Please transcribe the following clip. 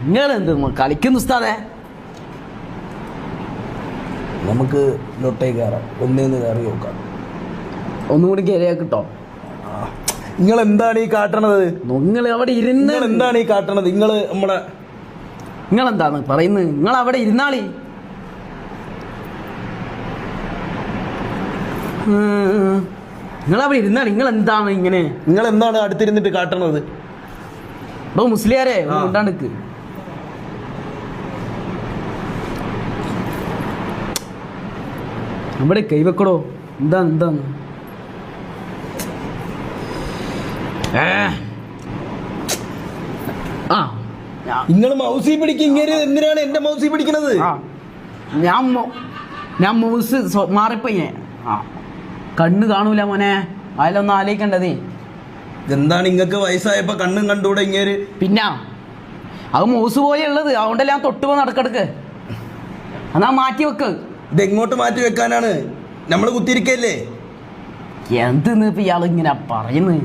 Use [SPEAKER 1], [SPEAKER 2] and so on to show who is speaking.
[SPEAKER 1] നിങ്ങളെന്ത് കളിക്കുന്നു ഉസ്താദേ?
[SPEAKER 2] നമുക്ക് ലൊട്ടേ കയറാം, ഒന്നേന്ന് കയറി നോക്കാം.
[SPEAKER 1] ഒന്നും കൂടി കയറിയാ കിട്ടോ?
[SPEAKER 2] നിങ്ങൾ എന്താണ് ഈ കാട്ടണത്?
[SPEAKER 1] നിങ്ങൾ അവിടെ ഇരുന്ന്
[SPEAKER 2] എന്താണ് ഈ കാട്ടണത്?
[SPEAKER 1] നിങ്ങളെന്താണ് പറയുന്നത്? നിങ്ങൾ അവിടെ ഇരുന്നാളി. നിങ്ങളവിടെ ഇരുന്നാളി. നിങ്ങൾ എന്താണ് ഇങ്ങനെ?
[SPEAKER 2] നിങ്ങൾ എന്താണ് അടുത്തിരുന്നിട്ട് കാട്ടണത്?
[SPEAKER 1] ഇപ്പൊ മുസ്ലിയാരെ ഉണ്ടാണ്ടിക്ക് നമ്മുടെ കൈവെക്കടോ. എന്താണ്
[SPEAKER 2] നിങ്ങൾ മൗസി പിടിക്കും. ഇങ്ങനെ എന്തിനാണ് എന്റെ മൗസി പിടിക്കണത്?
[SPEAKER 1] ഞാൻ മൗസ് മാറിപ്പോയിനെ. കണ്ണ് കാണൂല മോനെ, അതിലൊന്നും ആലോചിക്കണ്ടതേ.
[SPEAKER 2] എന്താണ് നിങ്ങൾക്ക് വയസ്സായപ്പോ കണ്ണും കണ്ടൂടെ ഇങ്ങനെ?
[SPEAKER 1] പിന്നെ അത് മൗസ് പോലെ ഉള്ളത്, അതുകൊണ്ടല്ല ഞാൻ തൊട്ടുപോ നടക്കെടുക്ക്. എന്നാ മാറ്റി വെക്ക്.
[SPEAKER 2] ഇതെങ്ങോട്ട് മാറ്റി വെക്കാനാണ്? നമ്മള് കുത്തിരിക്കല്ലേ?
[SPEAKER 1] എന്തെന്ന് ഇപ്പൊ ഇയാൾ ഇങ്ങനെ പറയുന്നത്?